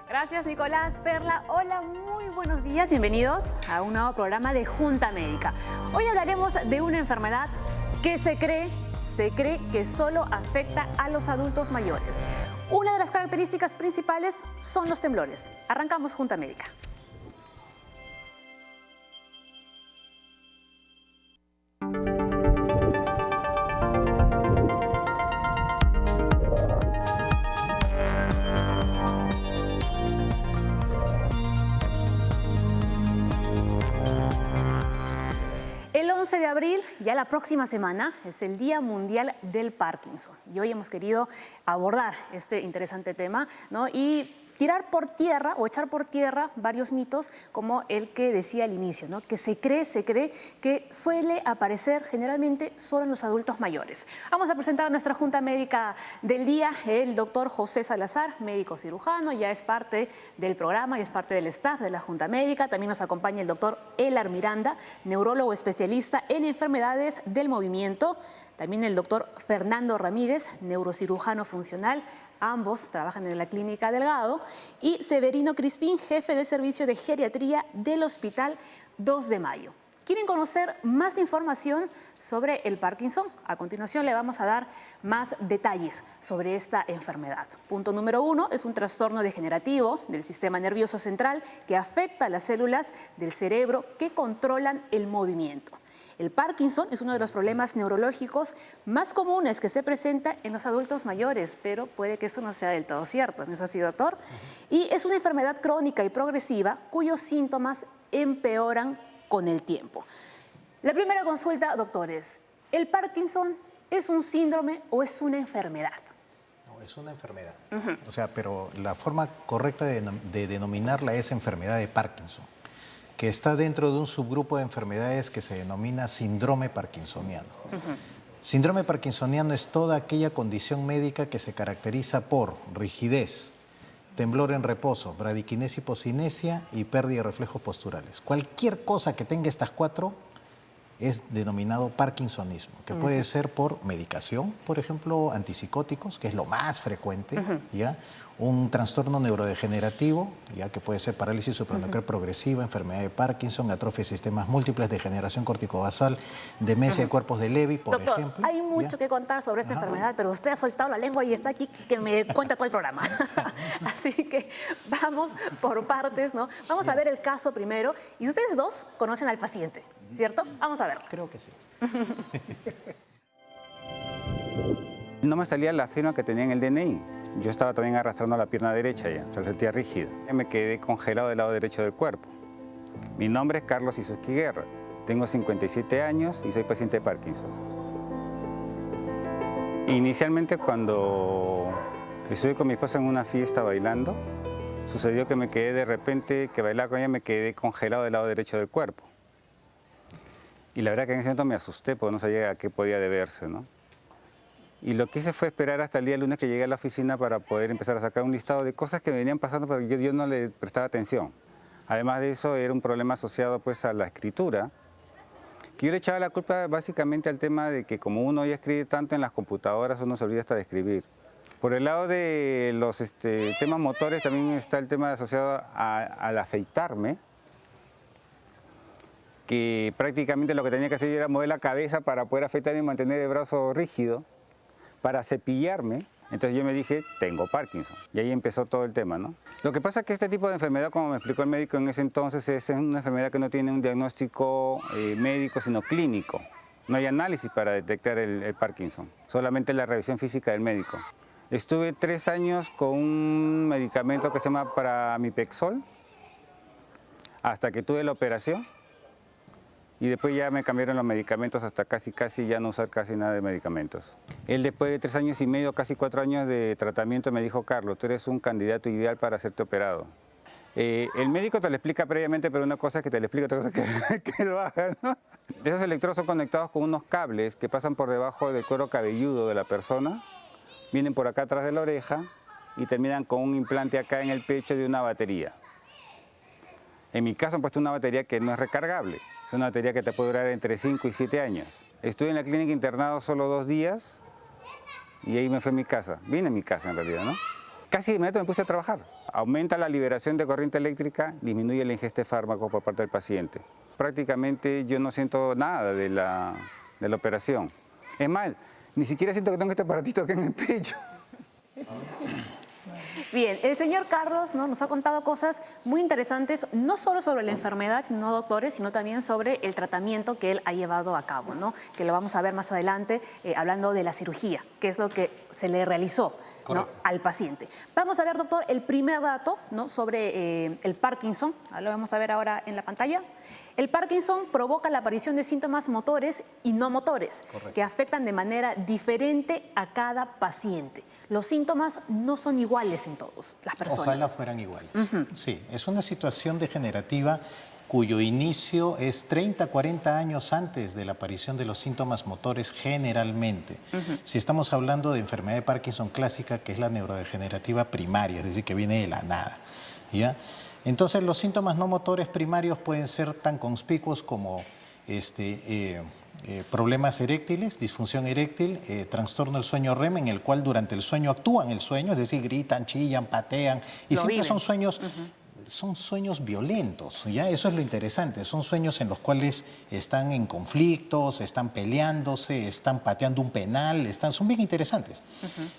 Gracias, Nicolás. Perla, hola, muy buenos días. Bienvenidos a un nuevo programa de Junta Médica. Hoy hablaremos de una enfermedad que se cree que solo afecta a los adultos mayores. Una de las características principales son los temblores. Arrancamos Junta Médica. El 11 de abril, ya la próxima semana, es el Día Mundial del Parkinson. Y hoy hemos querido abordar este interesante tema, ¿no? Y tirar por tierra o echar por tierra varios mitos como el que decía al inicio, ¿no? Que se cree que suele aparecer generalmente solo en los adultos mayores. Vamos a presentar a nuestra Junta Médica del día, el doctor José Salazar, médico cirujano, ya es parte del programa y es parte del staff de la Junta Médica. También nos acompaña el doctor Elar Miranda, neurólogo especialista en enfermedades del movimiento. También el doctor Fernando Ramírez, neurocirujano funcional. Ambos trabajan en la Clínica Delgado. Y Severino Crispín, jefe del servicio de geriatría del Hospital 2 de Mayo. ¿Quieren conocer más información sobre el Parkinson? A continuación le vamos a dar más detalles sobre esta enfermedad. Punto número 1, es un trastorno degenerativo del sistema nervioso central que afecta a las células del cerebro que controlan el movimiento. El Parkinson es uno de los problemas neurológicos más comunes que se presenta en los adultos mayores, pero puede que esto no sea del todo cierto, ¿no es así, doctor? Y es una enfermedad crónica y progresiva cuyos síntomas empeoran con el tiempo. La primera consulta, doctores, ¿el Parkinson es un síndrome o es una enfermedad? No, es una enfermedad. O sea, pero la forma correcta de denominarla es enfermedad de Parkinson, que está dentro de un subgrupo de enfermedades que se denomina síndrome parkinsoniano. Síndrome parkinsoniano es toda aquella condición médica que se caracteriza por rigidez, temblor en reposo, bradiquinesia, hipocinesia y pérdida de reflejos posturales. Cualquier cosa que tenga estas cuatro es denominado parkinsonismo, que puede ser por medicación, por ejemplo, antipsicóticos, que es lo más frecuente, ¿ya? Un trastorno neurodegenerativo, ya que puede ser parálisis supranuclear progresiva, enfermedad de Parkinson, atrofia de sistemas múltiples, degeneración corticobasal, demencia de cuerpos de Lewy, por Doctor, ejemplo. Hay mucho que contar sobre esta enfermedad, pero usted ha soltado la lengua y está aquí que me cuenta todo el programa. Así que vamos por partes, ¿no? Vamos a ver el caso primero. Y ustedes dos conocen al paciente, ¿cierto? Vamos a verlo. Creo que sí. No me salía la firma que tenía en el DNI. Yo estaba también arrastrando la pierna derecha ya, se sentía rígida. Me quedé congelado del lado derecho del cuerpo. Mi nombre es Carlos Isuski Guerra. Tengo 57 años y soy paciente de Parkinson. Inicialmente, cuando estuve con mi esposa en una fiesta bailando, sucedió que me quedé de repente, que bailaba con ella, me quedé congelado del lado derecho del cuerpo. Y la verdad que en ese momento me asusté porque no sabía a qué podía deberse, ¿no? Y lo que hice fue esperar hasta el día lunes que llegué a la oficina para poder empezar a sacar un listado de cosas que me venían pasando, pero yo no le prestaba atención. Además de eso, era un problema asociado pues a la escritura, que yo le echaba la culpa básicamente al tema de que como uno ya escribe tanto en las computadoras, uno se olvida hasta de escribir. Por el lado de los temas motores también está el tema asociado al afeitarme, que prácticamente lo que tenía que hacer era mover la cabeza para poder afeitarme y mantener el brazo rígido, para cepillarme. Entonces yo me dije, tengo Parkinson. Y ahí empezó todo el tema, ¿no? Lo que pasa es que este tipo de enfermedad, como me explicó el médico en ese entonces, es una enfermedad que no tiene un diagnóstico médico, sino clínico. No hay análisis para detectar el Parkinson, solamente la revisión física del médico. Estuve 3 años con un medicamento que se llama Pramipexol, hasta que tuve la operación. Y después ya me cambiaron los medicamentos hasta casi ya no usar casi nada de medicamentos. Él después de 3 años y medio, casi 4 años de tratamiento me dijo, Carlos, tú eres un candidato ideal para hacerte operado. El médico te lo explica previamente, pero una cosa es que te lo explica, otra cosa es que lo haga, ¿no? Esos electrodos son conectados con unos cables que pasan por debajo del cuero cabelludo de la persona, vienen por acá atrás de la oreja y terminan con un implante acá en el pecho de una batería. En mi caso han puesto una batería que no es recargable. Es una batería que te puede durar entre 5 y 7 años. Estuve en la clínica internado solo 2 días y ahí me fui a mi casa. Vine a mi casa en realidad, ¿no? casi de inmediato me puse a trabajar. Aumenta la liberación de corriente eléctrica, disminuye la ingesta de fármacos por parte del paciente. Prácticamente yo no siento nada de la operación. Es más, ni siquiera siento que tengo este aparatito acá en el pecho. Bien, el señor Carlos, ¿no?, nos ha contado cosas muy interesantes, no solo sobre la enfermedad, sino, doctores, sino también sobre el tratamiento que él ha llevado a cabo, ¿no?, que lo vamos a ver más adelante, hablando de la cirugía, que es lo que se le realizó, ¿no?, al paciente. Vamos a ver, doctor, el primer dato, ¿no?, sobre el Parkinson. Lo vamos a ver ahora en la pantalla. El Parkinson provoca la aparición de síntomas motores y no motores, que afectan de manera diferente a cada paciente. Los síntomas no son iguales en todos las personas. Ojalá fueran iguales. Sí, es una situación degenerativa cuyo inicio es 30, 40 años antes de la aparición de los síntomas motores generalmente. Si estamos hablando de enfermedad de Parkinson clásica, que es la neurodegenerativa primaria, es decir, que viene de la nada, ¿ya? Entonces, los síntomas no motores primarios pueden ser tan conspicuos como problemas eréctiles, disfunción eréctil, trastorno del sueño REM, en el cual durante el sueño actúan el sueño, es decir, gritan, chillan, patean, y siempre son sueños... Son sueños violentos, ¿ya? Eso es lo interesante. Son sueños en los cuales están en conflictos, están peleándose, están pateando un penal, son bien interesantes.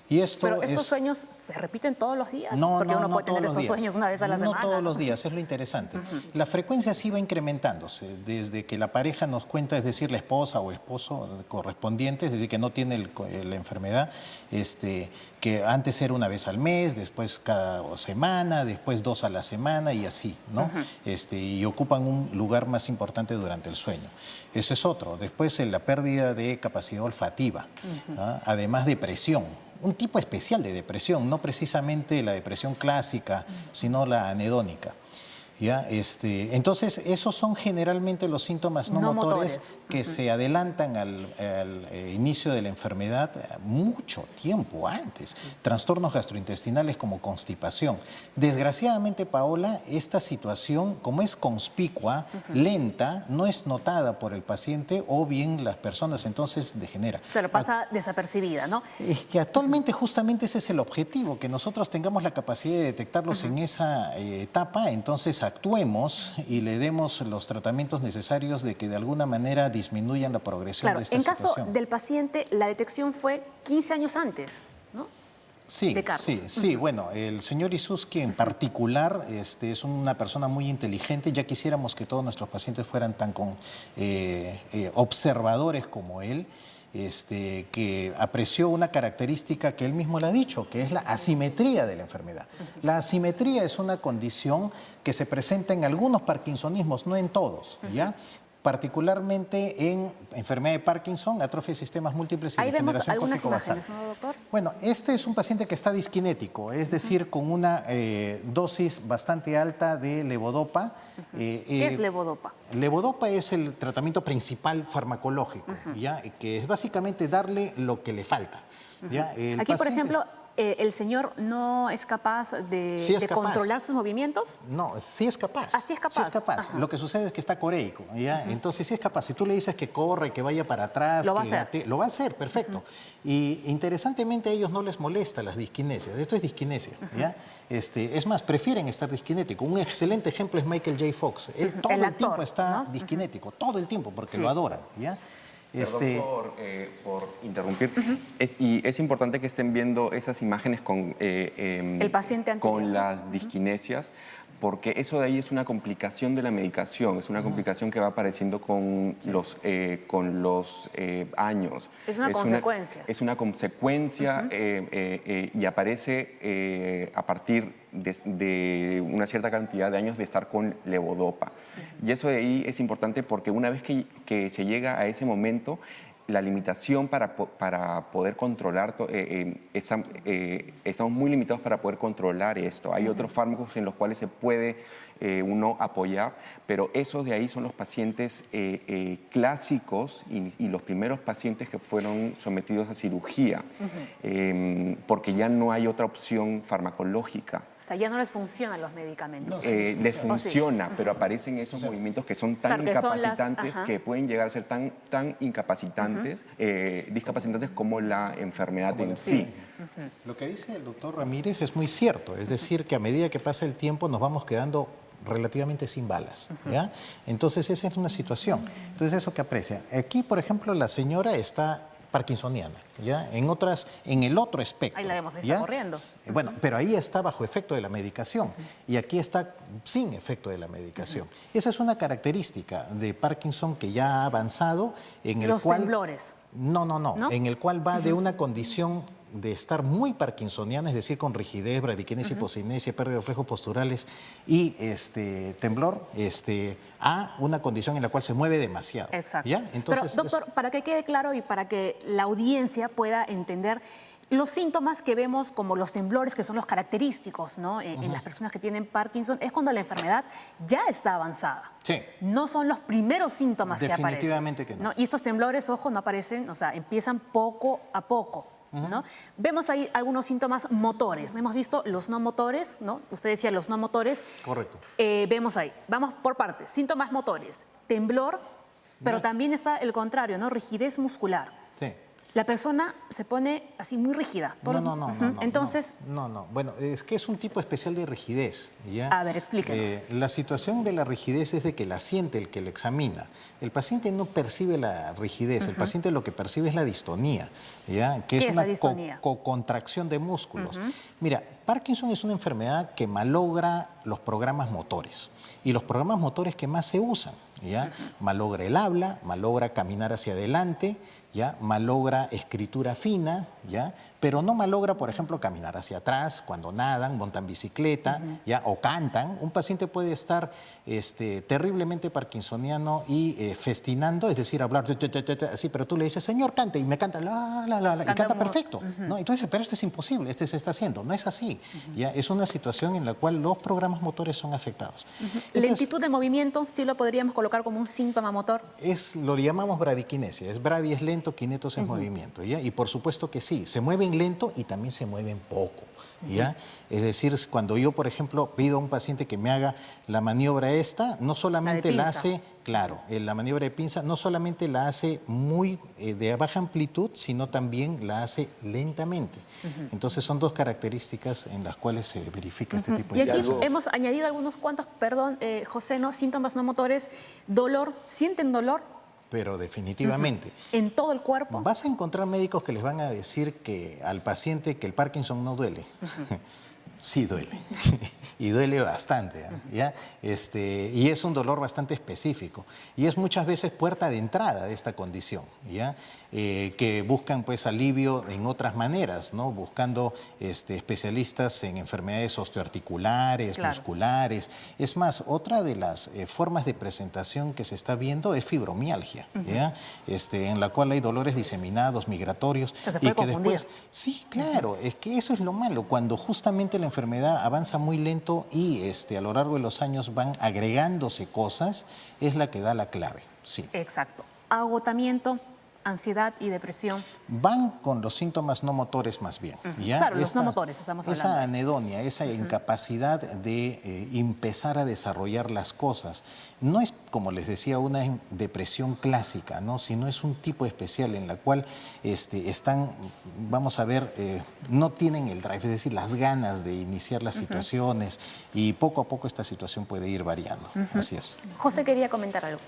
Y esto ¿Pero estos sueños se repiten todos los días? No, porque uno no puede tener estos sueños una vez a la semana. No todos los días, es lo interesante. La frecuencia sí va incrementándose desde que la pareja nos cuenta, es decir, la esposa o esposo correspondiente, es decir, que no tiene la enfermedad, que antes era una vez al mes, después cada semana, después 2 a la semana, y así, ¿no? Y ocupan un lugar más importante durante el sueño. Eso es otro. Después la pérdida de capacidad olfativa, además depresión. Un tipo especial de depresión, no precisamente la depresión clásica, sino la anedónica. ¿Ya? Entonces, esos son generalmente los síntomas no motores que se adelantan al inicio de la enfermedad mucho tiempo antes. Trastornos gastrointestinales como constipación. Desgraciadamente, Paola, esta situación, como es conspicua, lenta, no es notada por el paciente o bien las personas, entonces degenera. Pero pasa desapercibida, ¿no? Es que actualmente justamente ese es el objetivo, que nosotros tengamos la capacidad de detectarlos en esa etapa, entonces actuemos y le demos los tratamientos necesarios de que de alguna manera disminuyan la progresión de esta situación. En caso del paciente, la detección fue 15 años antes, ¿no? Sí, bueno, el señor Isuski en particular es una persona muy inteligente. Ya quisiéramos que todos nuestros pacientes fueran tan observadores como él. Que apreció una característica que él mismo le ha dicho, que es la asimetría de la enfermedad. La asimetría es una condición que se presenta en algunos parkinsonismos, no en todos, ¿ya? Particularmente en enfermedad de Parkinson, atrofia de sistemas múltiples y ahí vemos degeneración algunas cortico-basal. imágenes, ¿no, doctor? Bueno, este es un paciente que está disquinético, es decir, con una dosis bastante alta de levodopa. ¿Qué es levodopa? Levodopa es el tratamiento principal farmacológico, ¿ya? Que es básicamente darle lo que le falta. ¿Ya? Aquí, por ejemplo, ¿el señor no es capaz de controlar sus movimientos? No, sí es capaz. ¿Ah, sí es capaz? Sí es capaz. Lo que sucede es que está coreico, ¿ya? Entonces sí es capaz. Si tú le dices que corre, que vaya para atrás... Lo va a hacer. Lo va a hacer, perfecto. Y interesantemente a ellos no les molesta las disquinesias. Esto es disquinesia, ¿ya? Es más, prefieren estar disquinético. Un excelente ejemplo es Michael J. Fox. Él todo el tiempo está disquinético, todo el tiempo, porque lo adoran, ¿ya? Perdón por interrumpir. Y es importante que estén viendo esas imágenes con, el paciente anterior, con las disquinesias, porque eso de ahí es una complicación de la medicación, es una complicación que va apareciendo con los años. Es una consecuencia. Es una consecuencia y aparece a partir de una cierta cantidad de años de estar con levodopa. Y eso de ahí es importante porque una vez que se llega a ese momento, la limitación para poder controlar, estamos muy limitados para poder controlar esto. Hay otros fármacos en los cuales se puede uno apoyar, pero esos de ahí son los pacientes clásicos y los primeros pacientes que fueron sometidos a cirugía, porque ya no hay otra opción farmacológica. sea, ya no les funcionan los medicamentos. No, sí, Les funciona, pero aparecen esos movimientos que son tan Claro, que son las- incapacitantes, ajá. que pueden llegar a ser tan incapacitantes, discapacitantes como la enfermedad en sí. Lo que dice el doctor Ramírez es muy cierto, es decir, que a medida que pasa el tiempo nos vamos quedando relativamente sin balas, ¿ya? Entonces esa es una situación. Entonces eso que aprecia. Aquí, por ejemplo, la señora está parkinsoniana, ¿ya? En el otro espectro. Ahí la vemos, ahí ¿ya? está corriendo. Bueno, pero ahí está bajo efecto de la medicación y aquí está sin efecto de la medicación. Esa es una característica de Parkinson que ya ha avanzado, en el Los cual... temblores. No, en el cual va de una condición de estar muy parkinsoniana, es decir, con rigidez, bradiquinesia, hipocinesia, pérdida de reflejos posturales y temblor, a una condición en la cual se mueve demasiado. Exacto. ¿ya? Entonces, pero, doctor, para que quede claro y para que la audiencia pueda entender los síntomas que vemos como los temblores, que son los característicos, ¿no? En las personas que tienen Parkinson, es cuando la enfermedad ya está avanzada. Sí. No son los primeros síntomas que aparecen. Definitivamente que no. Y estos temblores, ojo, no aparecen, o sea, empiezan poco a poco. ¿no? Vemos ahí algunos síntomas motores, ¿no? Hemos visto los no motores, ¿no? Usted decía los no motores. Correcto. Vemos ahí, vamos por partes, síntomas motores, temblor, pero también está el contrario, ¿no? Rigidez muscular. Sí. La persona se pone así muy rígida. No. Entonces... No. Bueno, es que es un tipo especial de rigidez, ¿ya? A ver, explíquenos. La situación de la rigidez es de que la siente el que le examina. El paciente no percibe la rigidez, el paciente lo que percibe es la distonía, ¿ya? Que ¿Qué es es la una distonía? contracción de músculos. Mira, Parkinson es una enfermedad que malogra los programas motores. Y los programas motores que más se usan, ¿ya? Malogra el habla, malogra caminar hacia adelante, ¿ya? Malogra escritura fina, ¿ya? Pero no malogra, por ejemplo, caminar hacia atrás cuando nadan, montan bicicleta, ¿ya? O cantan. Un paciente puede estar terriblemente parkinsoniano y festinando, es decir, hablar así, pero tú le dices, señor, cante, y me canta, y canta perfecto, ¿no? Entonces, pero esto es imposible, se está haciendo. No es así, ¿ya? Es una situación en la cual los programas motores son afectados. Entonces, lentitud de movimiento, sí lo podríamos colocar como un síntoma motor. Lo llamamos bradiquinesia, bradi es lento, kinetos es movimiento, ¿ya? Y por supuesto que sí, se mueven lento y también se mueven poco, ¿ya? Es decir, cuando yo, por ejemplo, pido a un paciente que me haga la maniobra esta, no solamente la hace, claro, la maniobra de pinza, no solamente la hace muy de baja amplitud, sino también la hace lentamente. Entonces son dos características en las cuales se verifica este tipo de Y aquí situaciones. hemos añadido algunos cuantos, perdón, José, ¿no? Síntomas no motores, dolor, ¿sienten dolor? Pero definitivamente. ¿En todo el cuerpo? Vas a encontrar médicos que les van a decir que al paciente que el Parkinson no duele. Sí duele, y duele bastante, ¿ya? Y es un dolor bastante específico, y es muchas veces puerta de entrada de esta condición, ¿ya? Que buscan pues alivio en otras maneras, ¿no? Buscando especialistas en enfermedades osteoarticulares, musculares. Es más, otra de las formas de presentación que se está viendo es fibromialgia, ¿ya? En la cual hay dolores diseminados, migratorios, Se puede y que confundir. después, sí, claro, es que eso es lo malo, cuando justamente la enfermedad avanza muy lento y a lo largo de los años van agregándose cosas, es la que da la clave, sí. Exacto. Agotamiento, ansiedad y depresión. Van con los síntomas no motores más bien. ¿ya? Claro, los no motores estamos hablando. Esa anedonia, esa incapacidad de empezar a desarrollar las cosas, no es, como les decía, una depresión clásica, ¿no? Sino es un tipo especial en la cual están, vamos a ver, no tienen el drive, es decir, las ganas de iniciar las situaciones, y poco a poco esta situación puede ir variando. Así es. José quería comentar algo.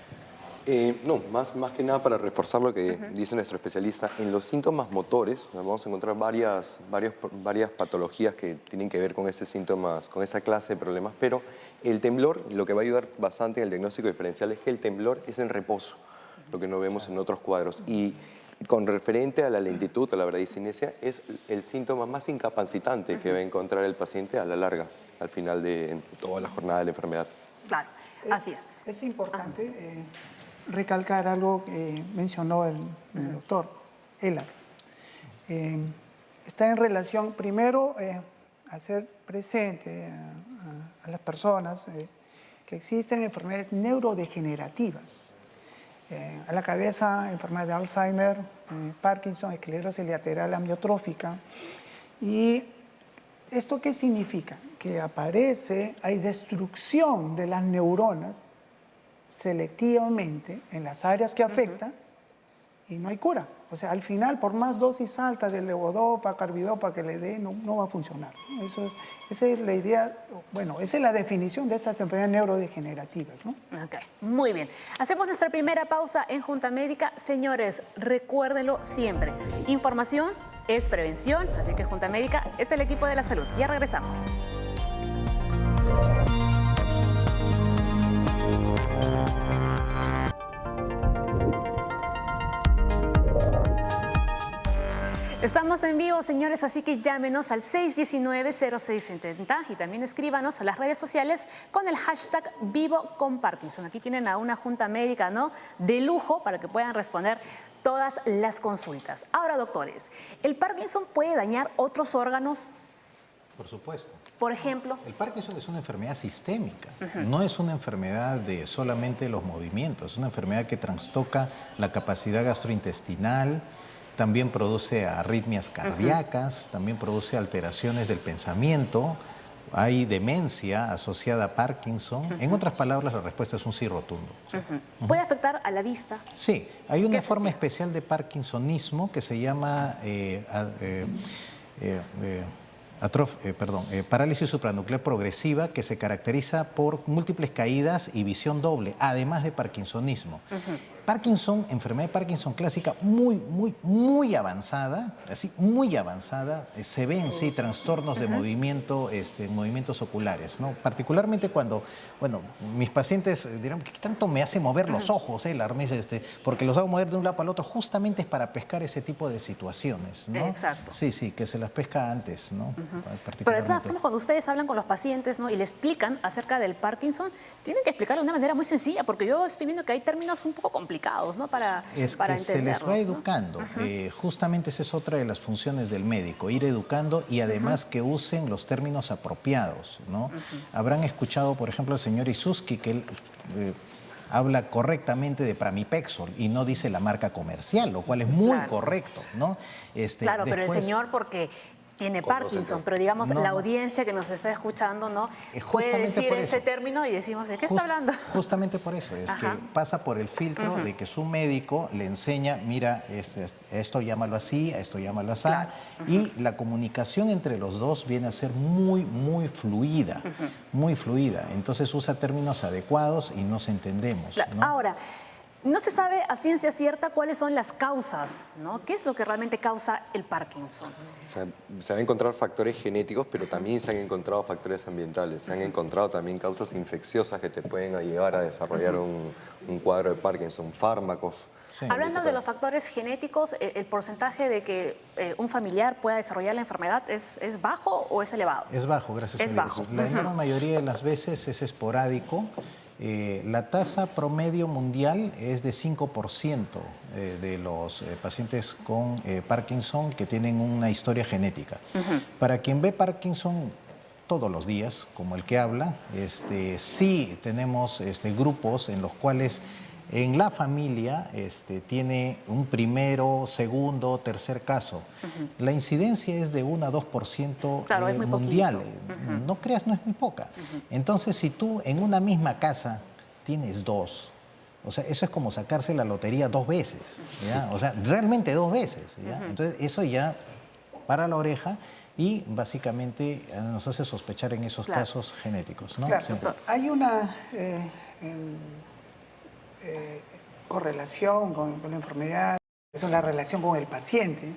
No, más que nada para reforzar lo que dice nuestro especialista, en los síntomas motores vamos a encontrar varias patologías que tienen que ver con estos síntomas, con esa clase de problemas, pero el temblor, lo que va a ayudar bastante en el diagnóstico diferencial es que el temblor es en reposo, lo que no vemos en otros cuadros. Y con referente a la lentitud, a la bradicinesia, es el síntoma más incapacitante que va a encontrar el paciente a la larga, al final de toda la jornada de la enfermedad. Claro, así es. Es importante recalcar algo que mencionó el doctor Ela. Está en relación, primero, hacer presente a las personas que existen enfermedades neurodegenerativas. A la cabeza, enfermedad de Alzheimer, Parkinson, esclerosis lateral amiotrófica, y ¿Esto qué significa? Que hay destrucción de las neuronas selectivamente en las áreas que afecta y no hay cura. O sea, al final, por más dosis alta de levodopa, carbidopa que le dé, no va a funcionar. Esa es la idea, bueno, esa es la definición de estas enfermedades neurodegenerativas, ¿no? Ok, muy bien. Hacemos nuestra primera pausa en Junta Médica. Señores, recuérdenlo siempre. Información es prevención, así que Junta Médica es el equipo de la salud. Ya regresamos. Estamos en vivo, señores, así que llámenos al 619-0670 y también escríbanos a las redes sociales con el hashtag Vivo con Parkinson. Aquí tienen a una junta médica, ¿no?, de lujo para que puedan responder todas las consultas. Ahora, doctores, ¿el Parkinson puede dañar otros órganos? Por supuesto. Por ejemplo. El Parkinson es una enfermedad sistémica, no es una enfermedad de solamente los movimientos, es una enfermedad que trastoca la capacidad gastrointestinal, también produce arritmias cardíacas, también produce alteraciones del pensamiento, hay demencia asociada a Parkinson. En otras palabras, la respuesta es un sí rotundo. ¿Puede afectar a la vista? Sí, hay una forma especial de parkinsonismo que se llama parálisis supranuclear progresiva, que se caracteriza por múltiples caídas y visión doble, además de parkinsonismo. Parkinson, enfermedad de Parkinson clásica muy avanzada, así muy avanzada, se ven sí trastornos de movimiento, movimientos oculares, ¿no? Particularmente cuando, bueno, mis pacientes dirán, ¿qué tanto me hace mover los ojos, la armisa, porque los hago mover de un lado para el otro? Justamente es para pescar ese tipo de situaciones, ¿no? Exacto. Sí, sí, que se las pesca antes, ¿no? Pero de todas formas, cuando ustedes hablan con los pacientes, ¿no?, y le explican acerca del Parkinson, tienen que explicarlo de una manera muy sencilla, porque yo estoy viendo que hay términos un poco complicados, ¿no?, para entenderlos, se les va educando. ¿no? Justamente esa es otra de las funciones del médico, ir educando y además que usen los términos apropiados, ¿no? Habrán escuchado, por ejemplo, al señor Isuski, que él habla correctamente de Pramipexol y no dice la marca comercial, lo cual es muy correcto, ¿no? Claro, pero el señor, porque tiene Parkinson, pero digamos la audiencia que nos está escuchando, ¿no, puede decir ese término y decimos, ¿de qué está hablando? Justamente por eso, es que pasa por el filtro de que su médico le enseña, mira, esto llámalo así, esto llámalo así, y la comunicación entre los dos viene a ser muy fluida, muy fluida. Entonces usa términos adecuados y nos entendemos, ¿no? Ahora, no se sabe a ciencia cierta cuáles son las causas, ¿no? ¿Qué es lo que realmente causa el Parkinson? Se han encontrado factores genéticos, pero también se han encontrado factores ambientales. Se han encontrado también causas infecciosas que te pueden llevar a desarrollar un cuadro de Parkinson, fármacos. Sí. Hablando de los factores genéticos, ¿el porcentaje de que un familiar pueda desarrollar la enfermedad es bajo o es elevado? Es bajo, gracias a Dios. Es bajo. La enorme mayoría de las veces es esporádico. La tasa promedio mundial es de 5% de los pacientes con Parkinson que tienen una historia genética. Para quien ve Parkinson todos los días, como el que habla, sí tenemos grupos en los cuales en la familia tiene un primero, segundo, tercer caso. La incidencia es de 1 a 2% es muy mundial. No creas, no es muy poca. Entonces, si tú en una misma casa tienes dos, o sea, eso es como sacarse la lotería 2 veces, ¿ya? O sea, realmente 2 veces, ¿ya? Entonces, eso ya para la oreja y básicamente nos hace sospechar en esos casos genéticos, ¿no? Claro, hay una correlación con la enfermedad, es una relación con el paciente,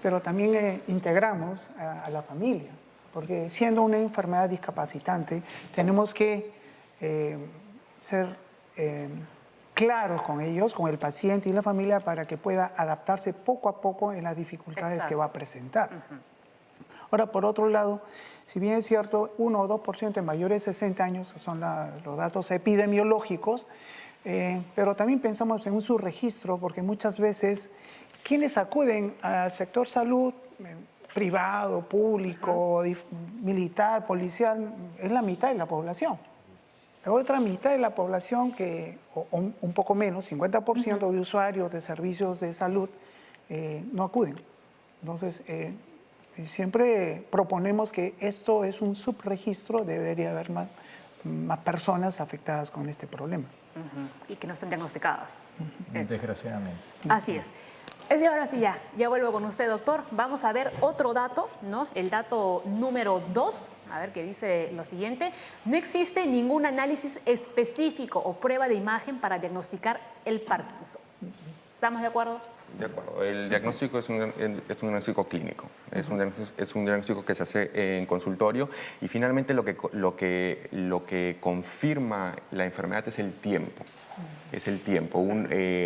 pero también integramos a la familia, porque siendo una enfermedad discapacitante tenemos que ser claros con ellos, con el paciente y la familia, para que pueda adaptarse poco a poco en las dificultades que va a presentar. Ahora, por otro lado, si bien es cierto, 1 o 2% de mayores de 60 años son los datos epidemiológicos, pero también pensamos en un subregistro, porque muchas veces quienes acuden al sector salud, privado, público, militar, policial, es la mitad de la población. La otra mitad de la población, un poco menos, 50% de usuarios de servicios de salud, no acuden. Entonces, Y siempre proponemos que esto es un subregistro, debería haber más personas afectadas con este problema. Y que no estén diagnosticadas. Desgraciadamente. Así es. Ahora sí ya vuelvo con usted, doctor. Vamos a ver otro dato, ¿no? El dato número 2, a ver qué dice lo siguiente. No existe ningún análisis específico o prueba de imagen para diagnosticar el Parkinson. ¿Estamos de acuerdo? De acuerdo. El diagnóstico es un diagnóstico clínico. Es un diagnóstico que se hace en consultorio y finalmente lo que confirma la enfermedad es el tiempo. Es el tiempo.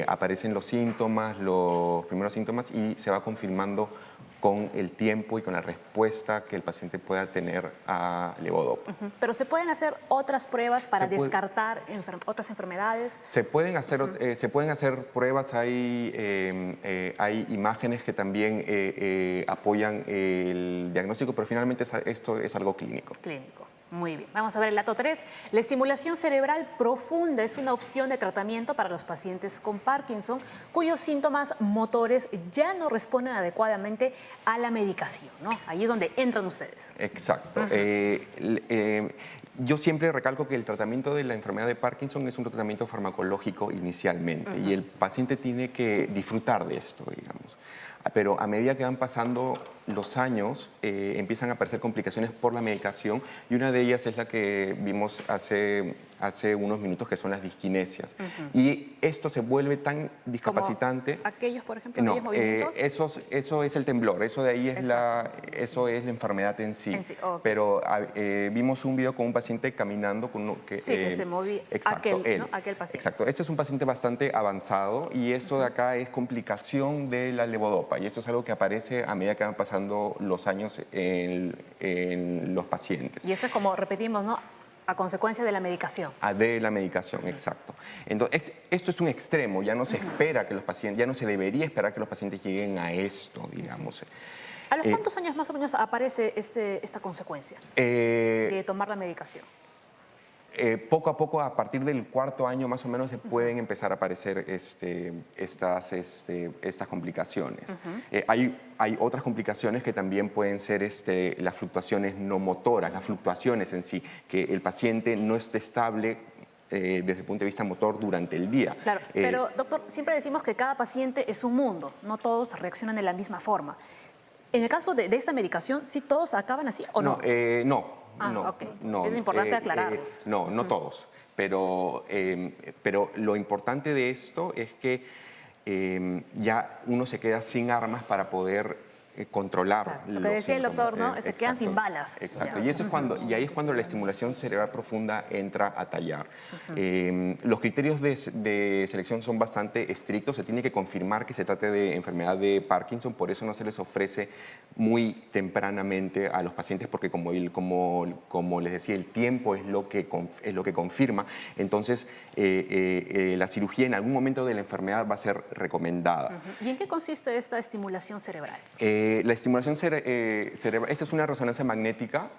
Aparecen los síntomas, los primeros síntomas y se va confirmando con el tiempo y con la respuesta que el paciente pueda tener a levodopa. Pero ¿se pueden hacer otras pruebas para descartar otras enfermedades? Se pueden hacer pruebas, hay imágenes que también apoyan el diagnóstico, pero finalmente esto es algo clínico. Clínico. Muy bien. Vamos a ver el dato 3. La estimulación cerebral profunda es una opción de tratamiento para los pacientes con Parkinson cuyos síntomas motores ya no responden adecuadamente a la medicación, ¿no? Ahí es donde entran ustedes. Exacto. Yo siempre recalco que el tratamiento de la enfermedad de Parkinson es un tratamiento farmacológico inicialmente y el paciente tiene que disfrutar de esto, digamos. Pero a medida que van pasando los años, empiezan a aparecer complicaciones por la medicación y una de ellas es la que vimos hace unos minutos, que son las disquinesias. Y esto se vuelve tan discapacitante. ¿Como aquellos, por ejemplo, aquellos movimientos? Eso es el temblor, eso de ahí es eso es la enfermedad en sí. Okay. Pero vimos un video con un paciente caminando con que se movía aquel paciente. Exacto, este es un paciente bastante avanzado y esto de acá es complicación de la levodopa y esto es algo que aparece a medida que van pasando los años en los pacientes. Y eso es como repetimos, ¿no? A consecuencia de la medicación. De la medicación, exacto. Entonces, esto es un extremo, ya no se espera que los pacientes, ya no se debería esperar que los pacientes lleguen a esto, digamos. ¿A los cuántos años más o menos aparece esta consecuencia de tomar la medicación? Poco a poco, a partir del cuarto año más o menos, se pueden empezar a aparecer estas complicaciones. Hay otras complicaciones que también pueden ser las fluctuaciones no motoras, las fluctuaciones en sí, que el paciente no esté estable desde el punto de vista motor durante el día. Claro, pero doctor, siempre decimos que cada paciente es un mundo, no todos reaccionan de la misma forma. En el caso de esta medicación, ¿sí todos acaban así o no? No. Es importante aclararlo. No todos. Pero lo importante de esto es que ya uno se queda sin armas para poder controlar lo que decía el doctor, ¿no? Se quedan sin balas. Exacto. Y ahí es cuando la estimulación cerebral profunda entra a tallar. Los criterios de selección son bastante estrictos. Se tiene que confirmar que se trate de enfermedad de Parkinson. Por eso no se les ofrece muy tempranamente a los pacientes, porque como les decía, el tiempo es lo que confirma. Entonces, la cirugía en algún momento de la enfermedad va a ser recomendada. ¿Y en qué consiste esta estimulación cerebral? La estimulación cerebral, esta es una resonancia magnética,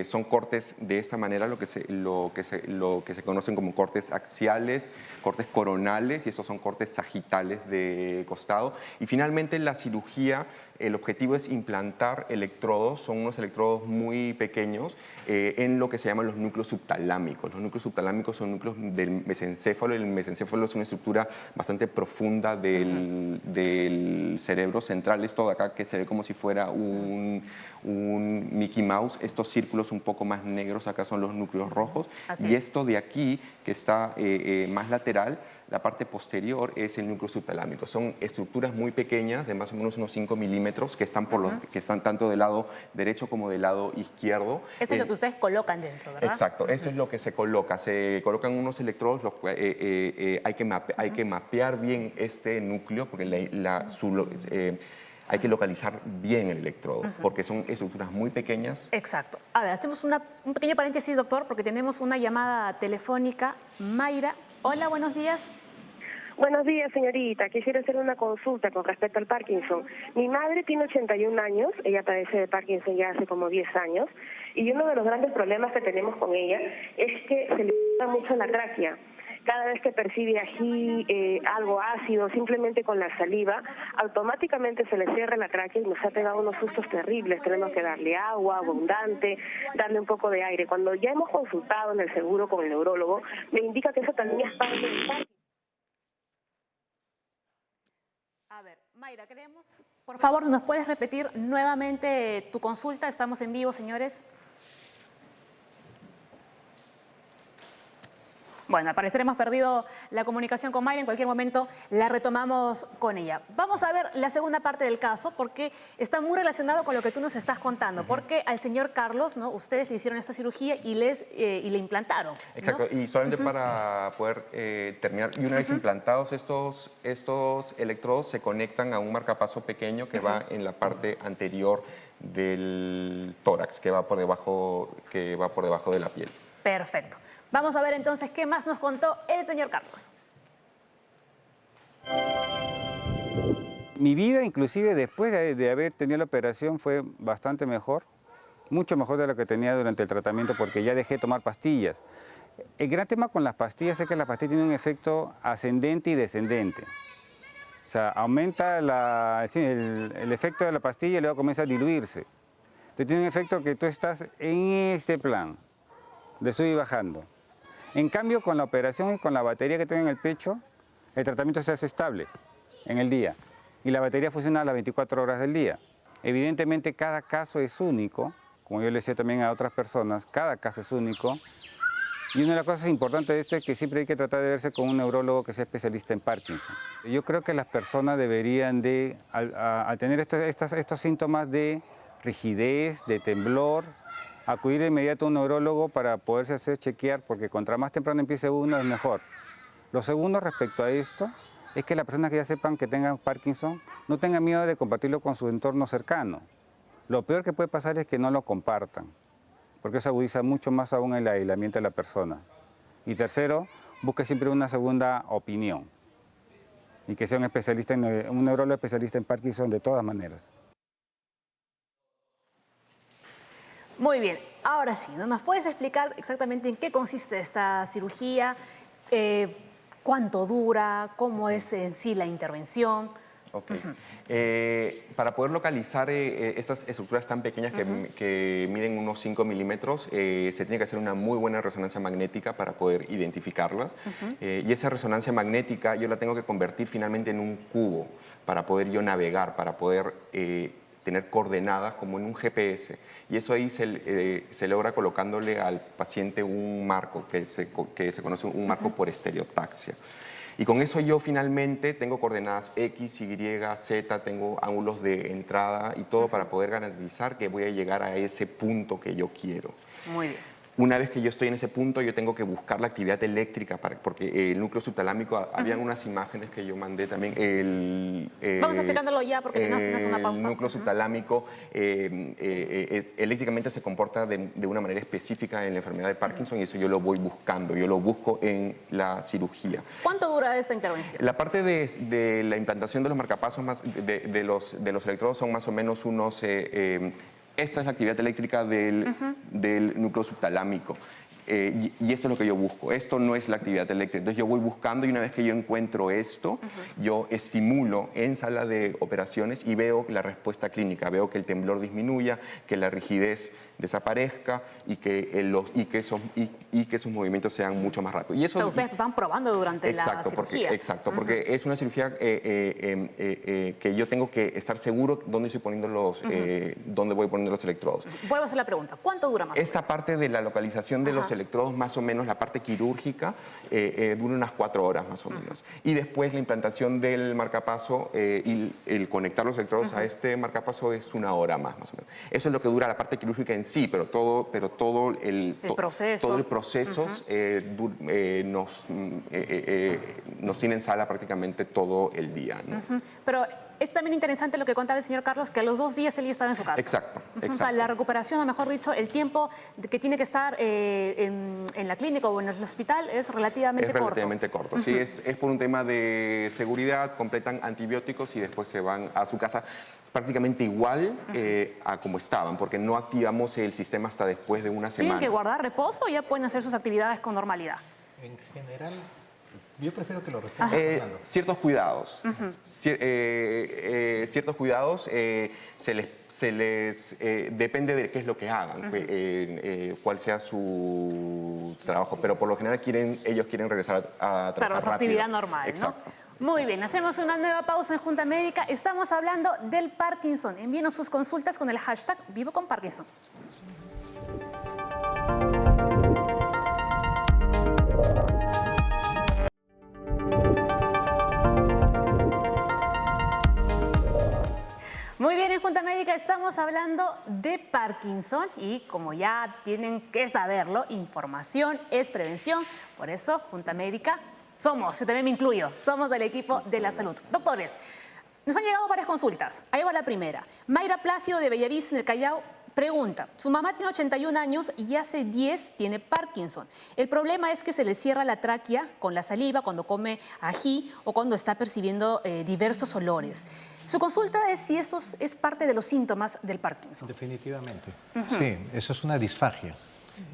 son cortes de esta manera, lo que se conocen como cortes axiales, cortes coronales, y estos son cortes sagitales de costado. Y finalmente la cirugía, el objetivo es implantar electrodos, son unos electrodos muy pequeños, en lo que se llaman los núcleos subtalámicos. Los núcleos subtalámicos son núcleos del mesencéfalo, el mesencéfalo es una estructura bastante profunda del cerebro central. Esto de acá que se ve como si fuera un Mickey Mouse, estos círculos un poco más negros acá son los núcleos rojos. Y esto de aquí, que está más lateral, la parte posterior es el núcleo subtalámico. Son estructuras muy pequeñas, de más o menos unos 5 milímetros, que están, que están tanto del lado derecho como del lado izquierdo. Eso es lo que ustedes colocan dentro, ¿verdad? Exacto, eso es lo que se coloca. Se colocan unos electrodos, hay que mapear bien este núcleo, porque hay que localizar bien el electrodo, porque son estructuras muy pequeñas. Exacto. A ver, hacemos un pequeño paréntesis, doctor, porque tenemos una llamada telefónica. Mayra, hola, buenos días. Buenos días, señorita. Quisiera hacer una consulta con respecto al Parkinson. Mi madre tiene 81 años, ella padece de Parkinson ya hace como 10 años, y uno de los grandes problemas que tenemos con ella es que se le quita mucho la tráquea. cada vez que percibe ají, algo ácido, simplemente con la saliva, automáticamente se le cierra la tráquea y nos ha pegado unos sustos terribles. Tenemos que darle agua abundante, darle un poco de aire. Cuando ya hemos consultado en el seguro con el neurólogo, me indica que eso también es parte del Parkinson. A ver, Mayra, queremos, por favor, ¿nos puedes repetir nuevamente tu consulta? Estamos en vivo, señores. Bueno, al parecer hemos perdido la comunicación con Mayra, en cualquier momento la retomamos con ella. Vamos a ver la segunda parte del caso, porque está muy relacionado con lo que tú nos estás contando, porque al señor Carlos, ¿no? Ustedes le hicieron esta cirugía y le implantaron, ¿no? Exacto, y solamente para poder terminar, y una vez implantados estos electrodos se conectan a un marcapaso pequeño que va en la parte anterior del tórax, que va por debajo de la piel. Perfecto. Vamos a ver entonces qué más nos contó el señor Carlos. Mi vida, inclusive después de haber tenido la operación, fue bastante mejor, mucho mejor de lo que tenía durante el tratamiento, porque ya dejé de tomar pastillas. El gran tema con las pastillas es que las pastillas tienen un efecto ascendente y descendente. O sea, aumenta el efecto de la pastilla y luego comienza a diluirse. Entonces tiene un efecto que tú estás en este plan, de subir y bajando. En cambio, con la operación y con la batería que tengo en el pecho, el tratamiento se hace estable en el día y la batería funciona a las 24 horas del día. Evidentemente, cada caso es único, como yo le decía también a otras personas, cada caso es único. Y una de las cosas importantes de esto es que siempre hay que tratar de verse con un neurólogo que sea especialista en Parkinson. Yo creo que las personas deberían de, al tener estos síntomas de rigidez, de temblor, acudir de inmediato a un neurólogo para poderse hacer chequear, porque contra más temprano empiece uno es mejor. Lo segundo respecto a esto es que las personas que ya sepan que tengan Parkinson no tengan miedo de compartirlo con su entorno cercano. Lo peor que puede pasar es que no lo compartan, porque eso agudiza mucho más aún el aislamiento de la persona. Y tercero, busque siempre una segunda opinión y que sea un especialista, un neurólogo especialista en Parkinson de todas maneras. Muy bien, ahora sí, ¿no? ¿Nos puedes explicar exactamente en qué consiste esta cirugía? ¿Cuánto dura? ¿Cómo es en sí la intervención? Ok. Para poder localizar estas estructuras tan pequeñas que miden unos 5 milímetros, se tiene que hacer una muy buena resonancia magnética para poder identificarlas. Y esa resonancia magnética yo la tengo que convertir finalmente en un cubo para poder yo navegar, para poder tener coordenadas como en un GPS. Y eso ahí se logra colocándole al paciente un marco que se conoce un marco por estereotaxia. Y con eso yo finalmente tengo coordenadas X, Y, Z, tengo ángulos de entrada y todo para poder garantizar que voy a llegar a ese punto que yo quiero. Muy bien. Una vez que yo estoy en ese punto, yo tengo que buscar la actividad eléctrica, porque el núcleo subtalámico, habían unas imágenes que yo mandé también. Vamos explicándolo ya, porque si no, tienes una pausa. El núcleo subtalámico eléctricamente se comporta de una manera específica en la enfermedad de Parkinson y eso yo lo voy buscando, yo lo busco en la cirugía. ¿Cuánto dura esta intervención? La parte de la implantación de los marcapasos, de los electrodos, son más o menos unos... esta es la actividad eléctrica del núcleo subtalámico. Y esto es lo que yo busco. Esto no es la actividad eléctrica. Entonces yo voy buscando y una vez que yo encuentro esto, yo estimulo en sala de operaciones y veo la respuesta clínica. Veo que el temblor disminuya, que la rigidez desaparezca y que esos movimientos sean mucho más rápidos. Y eso, o sea, ustedes van probando durante la cirugía. Exacto, porque es una cirugía que yo tengo que estar seguro dónde estoy poniendo dónde voy poniendo los electrodos. Vuelvo a hacer la pregunta. ¿Cuánto dura más? Esta parte de la localización de los electrodos, más o menos la parte quirúrgica, dura unas 4 horas más o menos. Y después la implantación del marcapaso y el conectar los electrodos a este marcapaso es 1 hora más o menos. Eso es lo que dura la parte quirúrgica en sí, pero todo el proceso nos tiene en sala prácticamente todo el día, ¿no? Pero es también interesante lo que contaba el señor Carlos, que a los 2 días él ya estaba en su casa. Exacto. O sea, la recuperación, o mejor dicho, el tiempo que tiene que estar en la clínica o en el hospital es relativamente corto. Es relativamente corto, sí, es por un tema de seguridad, completan antibióticos y después se van a su casa prácticamente igual a como estaban, porque no activamos el sistema hasta después de una semana. ¿Tienen que guardar reposo o ya pueden hacer sus actividades con normalidad? En general, Yo prefiero que lo responda Fernando. Ciertos cuidados. Ciertos cuidados se les depende de qué es lo que hagan, cuál sea su trabajo, pero por lo general ellos quieren regresar a trabajar Claro, su rápido. actividad normal, ¿no? Exacto. Muy bien, hacemos una nueva pausa en Junta Médica. Estamos hablando del Parkinson. Envíenos sus consultas con el hashtag Vivo con Parkinson. Muy bien, en Junta Médica estamos hablando de Parkinson y como ya tienen que saberlo, información es prevención. Por eso, Junta Médica somos, yo también me incluyo, somos del equipo de la salud. Doctores, nos han llegado varias consultas. Ahí va la primera. Mayra Plácido de Bellavista, en el Callao, pregunta, su mamá tiene 81 años y hace 10 tiene Parkinson. El problema es que se le cierra la tráquea con la saliva cuando come ají o cuando está percibiendo diversos olores. Su consulta es si eso es parte de los síntomas del Parkinson. Definitivamente. Sí, eso es una disfagia.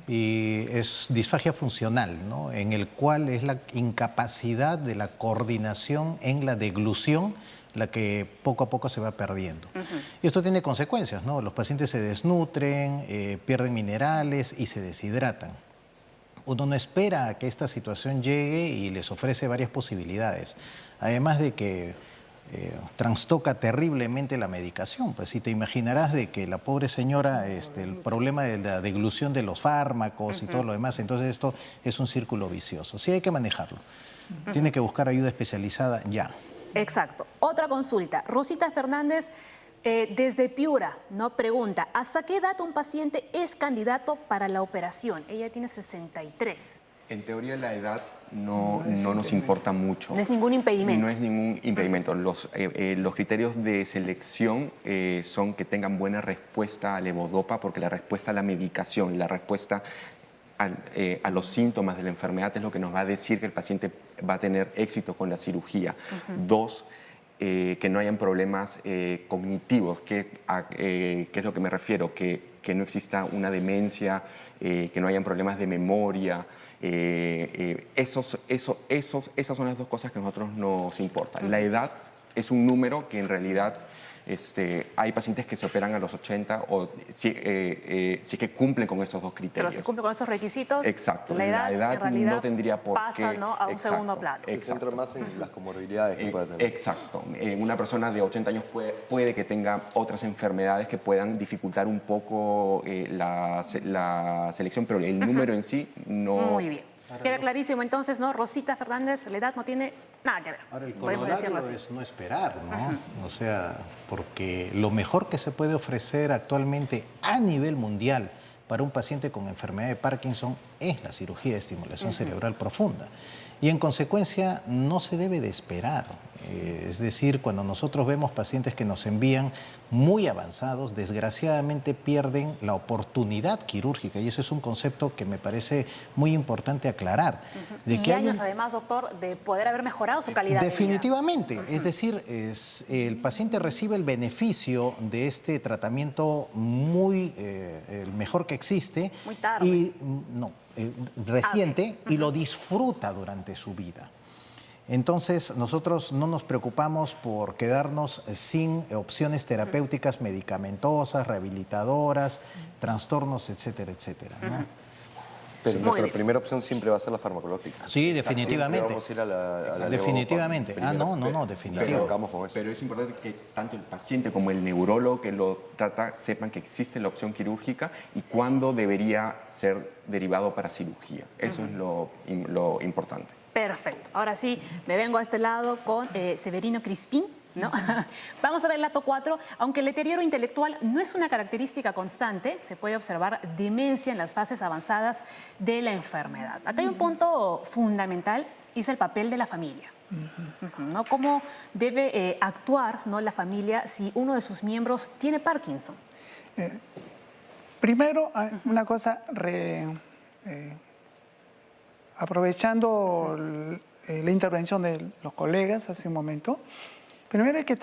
Y es disfagia funcional, ¿no? En el cual es la incapacidad de la coordinación en la deglución la que poco a poco se va perdiendo. Y esto tiene consecuencias, ¿no? Los pacientes se desnutren, pierden minerales y se deshidratan. Uno no espera a que esta situación llegue y les ofrece varias posibilidades. Además de que trastoca terriblemente la medicación. Pues si te imaginarás de que la pobre señora, el problema de la deglución de los fármacos y todo lo demás, entonces esto es un círculo vicioso. Sí hay que manejarlo. Tiene que buscar ayuda especializada ya. Exacto. Otra consulta. Rosita Fernández, desde Piura, ¿no? Pregunta, ¿hasta qué edad un paciente es candidato para la operación? Ella tiene 63. En teoría la edad no nos importa mucho. No es ningún impedimento. No es ningún impedimento. Los criterios de selección son que tengan buena respuesta a levodopa, porque la respuesta a la medicación, la respuesta a los síntomas de la enfermedad es lo que nos va a decir que el paciente va a tener éxito con la cirugía. Dos, que no hayan problemas cognitivos. ¿Qué es lo que me refiero? Que no exista una demencia, que no hayan problemas de memoria. Esas son las dos cosas que a nosotros nos importan. La edad es un número que en realidad hay pacientes que se operan a los 80 o sí que cumplen con estos dos criterios. Pero si cumple con esos requisitos, exacto. La edad en realidad no tendría por pasa, qué, ¿no? a un segundo plano. Se centra más en las comorbilidades que puede tener. Exacto. Una persona de 80 años puede que tenga otras enfermedades que puedan dificultar un poco la selección, pero el número en sí no... Muy bien. Queda clarísimo entonces, ¿no? Rosita Fernández, la edad no tiene nada que ver. Ahora, el Podemos decirlo corolario así. es no esperar, ¿no? O sea, porque lo mejor que se puede ofrecer actualmente a nivel mundial para un paciente con enfermedad de Parkinson es la cirugía de estimulación cerebral profunda. Y en consecuencia no se debe de esperar. Es decir, cuando nosotros vemos pacientes que nos envían muy avanzados, desgraciadamente pierden la oportunidad quirúrgica. Y ese es un concepto que me parece muy importante aclarar. De que y años además, doctor, de poder haber mejorado su calidad de vida. Definitivamente. Es decir, el paciente recibe el beneficio de este tratamiento el mejor que existe. Muy tarde. Y reciente y lo disfruta durante su vida. Entonces, nosotros no nos preocupamos por quedarnos sin opciones terapéuticas medicamentosas, rehabilitadoras, trastornos, etcétera, etcétera, ¿no? Pero nuestra primera opción siempre va a ser la farmacológica. Sí, definitivamente. Vamos a ir a la definitivamente. levodopa Definitivo. Pero es importante que tanto el paciente como el neurólogo que lo trata sepan que existe la opción quirúrgica y cuándo debería ser derivado para cirugía. Eso es lo importante. Perfecto. Ahora sí, me vengo a este lado con Severino Crispín, ¿no? Vamos a ver el dato 4. Aunque el deterioro intelectual no es una característica constante, se puede observar demencia en las fases avanzadas de la enfermedad. Acá hay un punto fundamental y es el papel de la familia. ¿No? ¿Cómo debe actuar, ¿no? la familia si uno de sus miembros tiene Parkinson? Primero, una cosa, aprovechando la intervención de los colegas hace un momento, primero hay que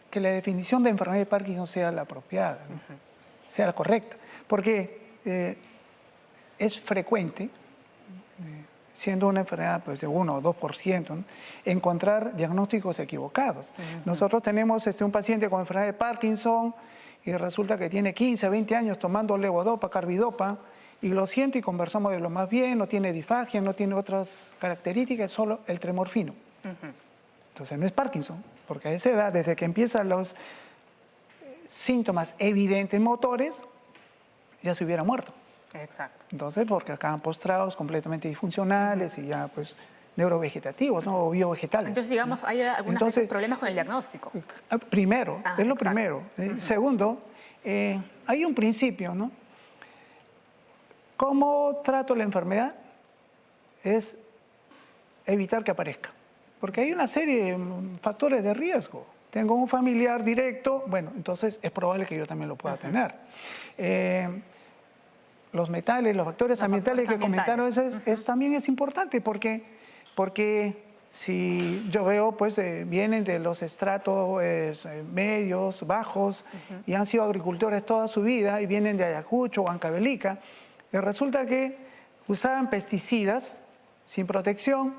que la definición de enfermedad de Parkinson sea la apropiada, ¿no? Sea la correcta, porque es frecuente, siendo una enfermedad pues, de 1 o 2%, ¿no? Encontrar diagnósticos equivocados. Nosotros tenemos un paciente con enfermedad de Parkinson y resulta que tiene 15, 20 años tomando levodopa, carbidopa, y lo siento y conversamos de lo más bien, no tiene disfagia, no tiene otras características, solo el tremor fino. Entonces no es Parkinson, porque a esa edad, desde que empiezan los síntomas evidentes motores, ya se hubiera muerto. Exacto. Entonces, porque acaban postrados, completamente disfuncionales y ya pues neurovegetativos, ¿no? O biovegetales. Entonces, digamos, hay algunos veces problemas con el diagnóstico. Primero, es lo exacto. primero. Segundo, hay un principio, ¿no? ¿Cómo trato la enfermedad? Es evitar que aparezca. Porque hay una serie de factores de riesgo. Tengo un familiar directo, bueno, entonces es probable que yo también lo pueda tener. Los metales, los factores ambientales que comentaron, eso también es importante porque si yo veo, pues vienen de los estratos medios, bajos, y han sido agricultores toda su vida, y vienen de Ayacucho o Huancavelica, y resulta que usaban pesticidas sin protección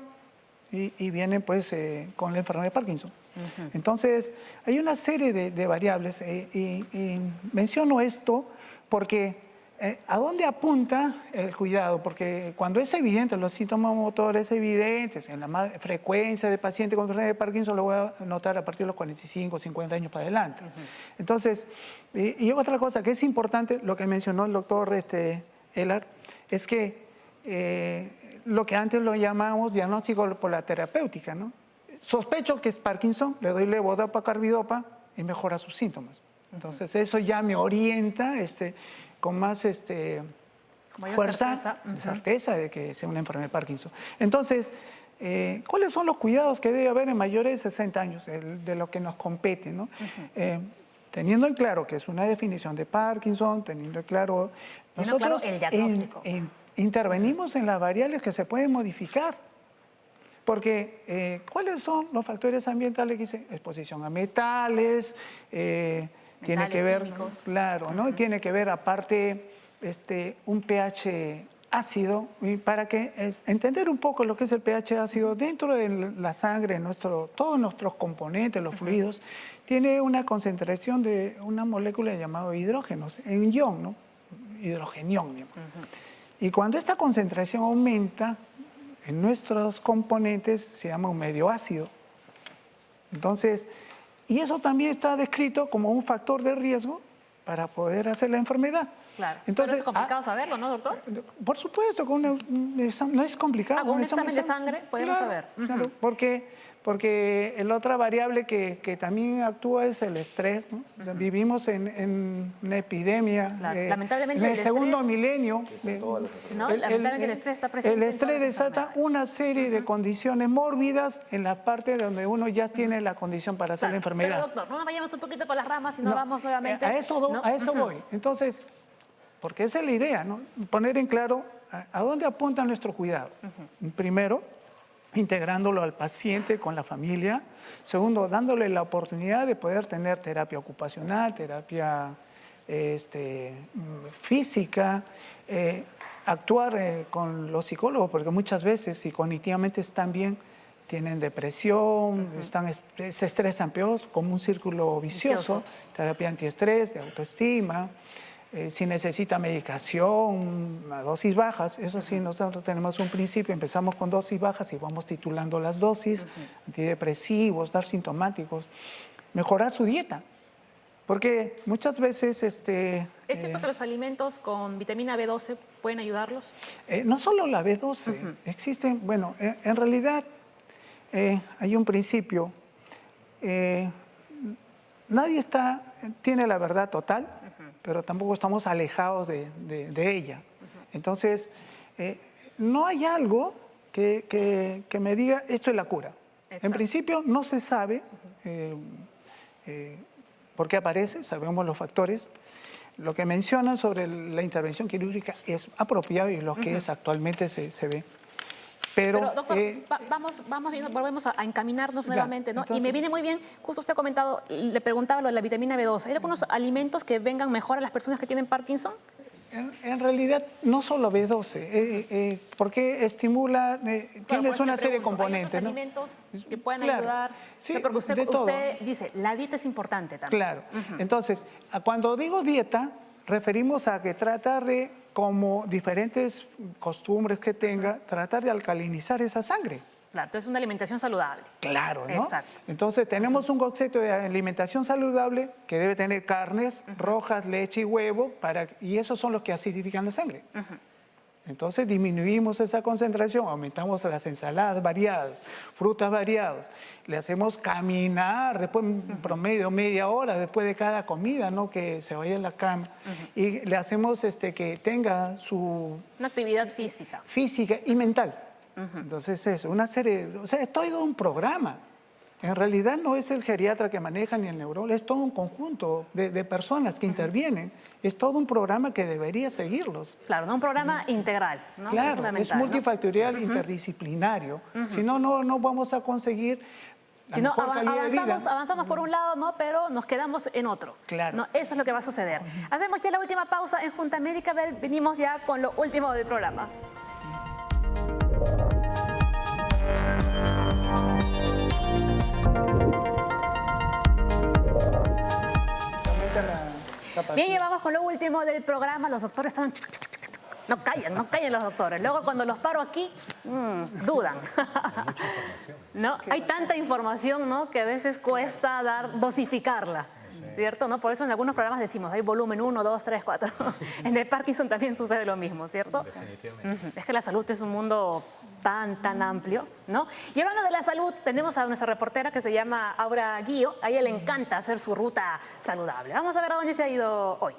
y vienen pues con la enfermedad de Parkinson. Entonces, hay una serie de variables y menciono esto porque ¿a dónde apunta el cuidado? Porque cuando es evidente, los síntomas motores evidentes, en la frecuencia de pacientes con enfermedad de Parkinson lo voy a notar a partir de los 45, 50 años para adelante. Entonces, y otra cosa que es importante, lo que mencionó el doctor Elar, es que lo que antes lo llamamos diagnóstico por la terapéutica, ¿no? Sospecho que es Parkinson, le doy levodopa, carbidopa y mejora sus síntomas. Entonces, eso ya me orienta con más fuerza, certeza de que sea una enfermedad de Parkinson. Entonces, ¿cuáles son los cuidados que debe haber en mayores de 60 años, de lo que nos compete, ¿no? Teniendo en claro que es una definición de Parkinson, teniendo en claro... Nosotros el diagnóstico. Intervenimos en las variables que se pueden modificar. Porque, ¿cuáles son los factores ambientales que dicen? Exposición a metales, tiene que ver, químicos. claro, ¿no? Tiene que ver aparte un pH ácido, y para que entender un poco lo que es el pH ácido dentro de la sangre, todos nuestros componentes, los fluidos, tiene una concentración de una molécula llamada hidrógeno, en ion, ¿no? Hidrogenión. Y cuando esta concentración aumenta, en nuestros componentes se llama un medio ácido. Entonces, y eso también está descrito como un factor de riesgo para poder hacer la enfermedad. Claro. Entonces, pero es complicado saberlo, ¿no, doctor? Por supuesto, no es complicado. Con un examen de sangre podemos saber. Claro, porque la otra variable que también actúa es el estrés, ¿no? Vivimos en una epidemia. Lamentablemente en el segundo milenio. Lamentablemente el estrés está presente. El estrés desata una serie de condiciones mórbidas en la parte donde uno ya tiene la condición para hacer la enfermedad. Pero doctor, no nos vayamos un poquito por las ramas, sino vamos nuevamente. A eso voy. Entonces, porque esa es la idea, ¿no? Poner en claro a dónde apunta nuestro cuidado. Primero, integrándolo al paciente con la familia. Segundo, dándole la oportunidad de poder tener terapia ocupacional, terapia física, actuar con los psicólogos, porque muchas veces, si cognitivamente están bien, tienen depresión, se estresan peor, como un círculo vicioso. Terapia antiestrés, de autoestima. Si necesita medicación a dosis bajas, eso sí, nosotros tenemos un principio, empezamos con dosis bajas y vamos titulando las dosis, antidepresivos, dar sintomáticos, mejorar su dieta, porque muchas veces... ¿Es cierto que los alimentos con vitamina B12 pueden ayudarlos? No solo la B12, existen, bueno, en realidad hay un principio, nadie tiene la verdad total, pero tampoco estamos alejados de ella. Entonces, no hay algo que me diga esto es la cura. Exacto. En principio no se sabe por qué aparece, sabemos los factores. Lo que mencionan sobre la intervención quirúrgica es apropiado y lo que es actualmente se ve. Pero doctor, volvemos a encaminarnos nuevamente, ¿no? Entonces, y me viene muy bien, justo usted ha comentado, le preguntaba lo de la vitamina B12. ¿Hay algunos alimentos que vengan mejor a las personas que tienen Parkinson? En realidad, no solo B12, porque estimula, tienes una serie de componentes, hay ¿no? alimentos que pueden Claro, ayudar, sí, porque de todo. usted dice, la dieta es importante también. Claro. Entonces, cuando digo dieta, referimos a que tratar de, como diferentes costumbres que tenga, tratar de alcalinizar esa sangre. Claro, entonces es una alimentación saludable. Claro, ¿no? Exacto. Entonces tenemos un concepto de alimentación saludable que debe tener carnes rojas, leche y huevo, y esos son los que acidifican la sangre. Entonces disminuimos esa concentración, aumentamos las ensaladas variadas, frutas variadas, le hacemos caminar después en promedio media hora después de cada comida, ¿no? Que se vaya a la cama, y le hacemos que tenga su Una actividad física. física y mental. Entonces es una serie, o sea, es todo un programa. En realidad no es el geriatra que maneja ni el neurólogo, es todo un conjunto de personas que intervienen. Es todo un programa que debería seguirlos. Claro, ¿no? Un programa integral, ¿no? Claro, es Fundamental, ¿no? multifactorial, interdisciplinario. Si no, no vamos a conseguir la Si no, mejor calidad de vida. avanzamos por un lado, ¿no? Pero nos quedamos en otro. Claro. ¿no? Eso es lo que va a suceder. Hacemos ya la última pausa en Junta Médica. Venimos ya con lo último del programa. Bien, ya vamos con lo último del programa. Los doctores estaban... No callan los doctores. Luego cuando los paro aquí, dudan. Hay mucha información. ¿No? Hay tanta información, ¿no? Que a veces cuesta dosificarla, ¿cierto? ¿No? Por eso en algunos programas decimos, hay volumen 1, 2, 3, 4. En el Parkinson también sucede lo mismo, ¿cierto? Definitivamente. Es que la salud es un mundo tan amplio, ¿no? Y hablando de la salud, tenemos a nuestra reportera que se llama Aura Guío. A ella le encanta hacer su ruta saludable. Vamos a ver a dónde se ha ido hoy.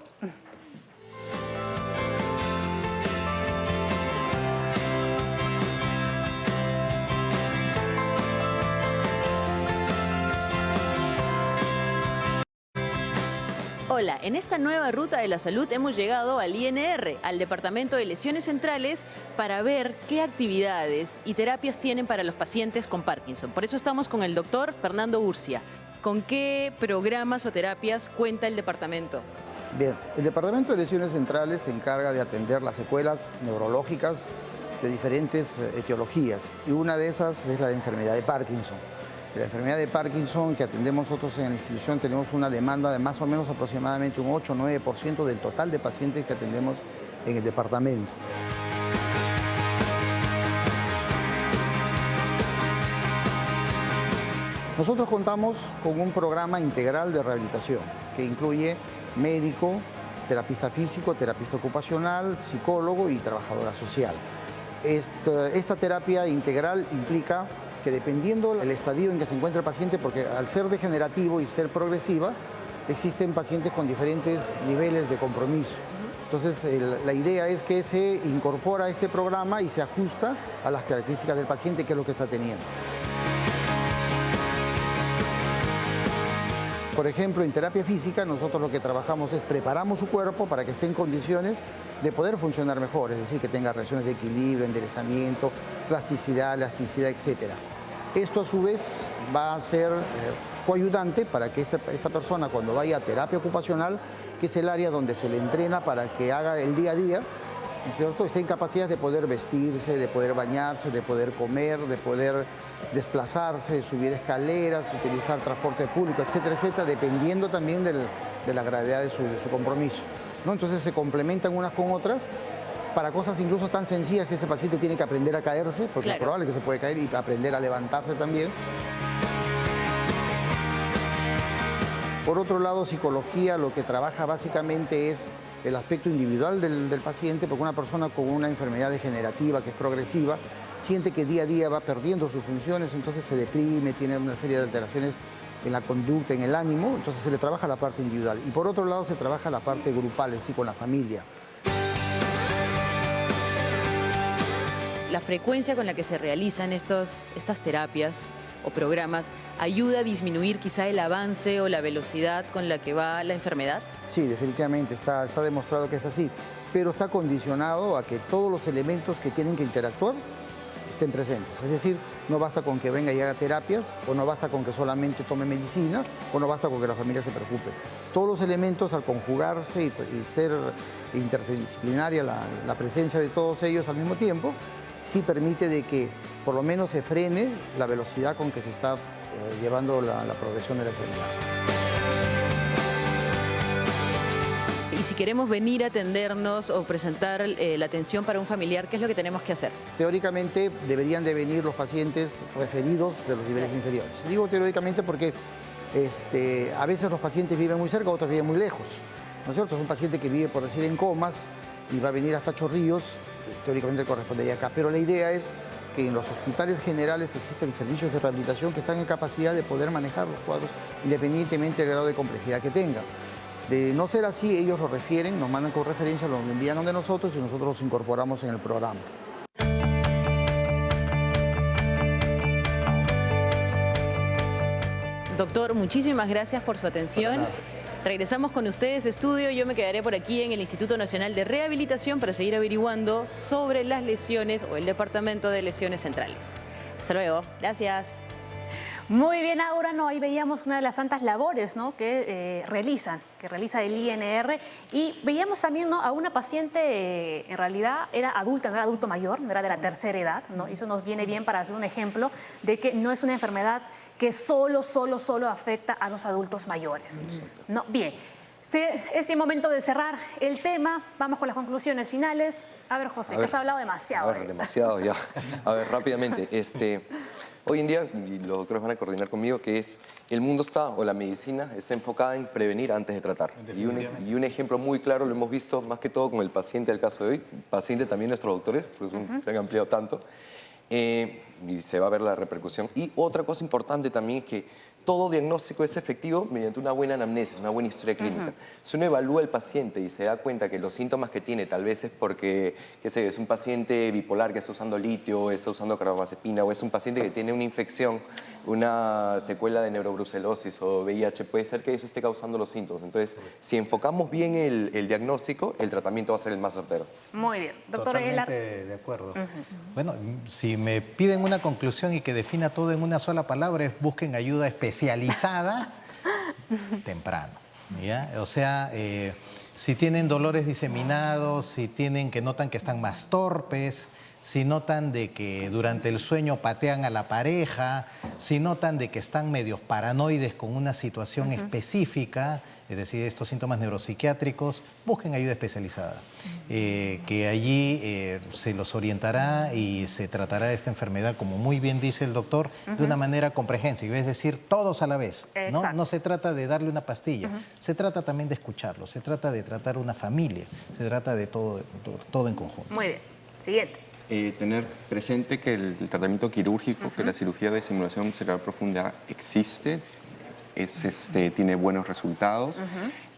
Hola, en esta nueva ruta de la salud hemos llegado al INR, al Departamento de Lesiones Centrales, para ver qué actividades y terapias tienen para los pacientes con Parkinson. Por eso estamos con el doctor Fernando Urcia. ¿Con qué programas o terapias cuenta el departamento? Bien, el Departamento de Lesiones Centrales se encarga de atender las secuelas neurológicas de diferentes etiologías, y una de esas es la enfermedad de Parkinson. De la enfermedad de Parkinson que atendemos nosotros en la institución, tenemos una demanda de más o menos aproximadamente un 8 o 9% del total de pacientes que atendemos en el departamento. Nosotros contamos con un programa integral de rehabilitación que incluye médico, terapista físico, terapista ocupacional, psicólogo y trabajadora social. Esta terapia integral implica que dependiendo del estadio en que se encuentra el paciente, porque al ser degenerativo y ser progresiva, existen pacientes con diferentes niveles de compromiso. Entonces, la idea es que se incorpora a este programa y se ajusta a las características del paciente, que es lo que está teniendo. Por ejemplo, en terapia física nosotros lo que trabajamos es preparamos su cuerpo para que esté en condiciones de poder funcionar mejor, es decir, que tenga reacciones de equilibrio, enderezamiento, plasticidad, elasticidad, etc. Esto a su vez va a ser coayudante para que esta persona, cuando vaya a terapia ocupacional, que es el área donde se le entrena para que haga el día a día, ¿no es cierto?, esté en capacidad de poder vestirse, de poder bañarse, de poder comer, de poder desplazarse, de subir escaleras, utilizar transporte público, etcétera, etcétera, dependiendo también de la gravedad de su compromiso, ¿no? Entonces se complementan unas con otras para cosas incluso tan sencillas que ese paciente tiene que aprender a caerse, porque es probable que se puede caer, y aprender a levantarse también. Por otro lado, psicología lo que trabaja básicamente es el aspecto individual del paciente, porque una persona con una enfermedad degenerativa que es progresiva siente que día a día va perdiendo sus funciones, entonces se deprime, tiene una serie de alteraciones en la conducta, en el ánimo, entonces se le trabaja la parte individual. Y por otro lado se trabaja la parte grupal, es decir, con la familia. La frecuencia con la que se realizan estas terapias o programas ayuda a disminuir quizá el avance o la velocidad con la que va la enfermedad. Sí, definitivamente, está demostrado que es así, pero está condicionado a que todos los elementos que tienen que interactuar estén presentes. Es decir, no basta con que venga y haga terapias, o no basta con que solamente tome medicina, o no basta con que la familia se preocupe. Todos los elementos, al conjugarse y ser interdisciplinaria la presencia de todos ellos al mismo tiempo, sí permite de que por lo menos se frene la velocidad con que se está llevando la progresión de la enfermedad. Y si queremos venir a atendernos o presentar la atención para un familiar, ¿qué es lo que tenemos que hacer? Teóricamente deberían de venir los pacientes referidos de los niveles inferiores. Digo teóricamente porque a veces los pacientes viven muy cerca, otros viven muy lejos, ¿no es cierto? Es un paciente que vive, por decir, en Comas y va a venir hasta Chorrillos, teóricamente correspondería acá, pero la idea es que en los hospitales generales existen servicios de rehabilitación que están en capacidad de poder manejar los cuadros independientemente del grado de complejidad que tengan. De no ser así, ellos lo refieren, nos mandan con referencia, lo envían donde nosotros y nosotros los incorporamos en el programa. Doctor, muchísimas gracias por su atención. Regresamos con ustedes, estudio. Yo me quedaré por aquí en el Instituto Nacional de Rehabilitación para seguir averiguando sobre las lesiones o el Departamento de Lesiones Centrales. Hasta luego. Gracias. Muy bien, Aura, ¿no? Ahí veíamos una de las tantas labores, ¿no?, que realiza el INR, y veíamos también, ¿no?, a una paciente, en realidad era adulta, no era adulto mayor, no era de la tercera edad, ¿no? Y eso nos viene bien para hacer un ejemplo de que no es una enfermedad que solo afecta a los adultos mayores. No, bien, es el momento de cerrar el tema, vamos con las conclusiones finales. A ver, José, que has hablado demasiado. A ver, demasiado ya. A ver, rápidamente, hoy en día, y los doctores van a coordinar conmigo, que es el mundo está, o la medicina, está enfocada en prevenir antes de tratar. Y un ejemplo muy claro lo hemos visto más que todo con el paciente del caso de hoy, paciente también nuestros doctores, pues se han ampliado tanto, y se va a ver la repercusión. Y otra cosa importante también es que todo diagnóstico es efectivo mediante una buena anamnesis, una buena historia clínica. Si uno evalúa al paciente y se da cuenta que los síntomas que tiene tal vez es porque, qué sé, es un paciente bipolar que está usando litio, está usando carbamazepina, o es un paciente que tiene una infección, una secuela de neurobrucelosis o VIH, puede ser que eso esté causando los síntomas. Entonces, si enfocamos bien el diagnóstico, el tratamiento va a ser el más certero. Muy bien. Doctor Aguilar. Totalmente de acuerdo. Bueno, si me piden una conclusión y que defina todo en una sola palabra, es busquen ayuda especializada temprano, ¿ya? O sea, si tienen dolores diseminados, si tienen que notan que están más torpes, si notan de que durante el sueño patean a la pareja, si notan de que están medios paranoides con una situación específica, es decir, estos síntomas neuropsiquiátricos, busquen ayuda especializada, que allí se los orientará y se tratará esta enfermedad, como muy bien dice el doctor, de una manera comprehensive, es decir, todos a la vez. No se trata de darle una pastilla, se trata también de escucharlo, se trata de tratar una familia, se trata de todo en conjunto. Muy bien. Siguiente. Tener presente que el tratamiento quirúrgico, que la cirugía de estimulación cerebral profunda existe, tiene buenos resultados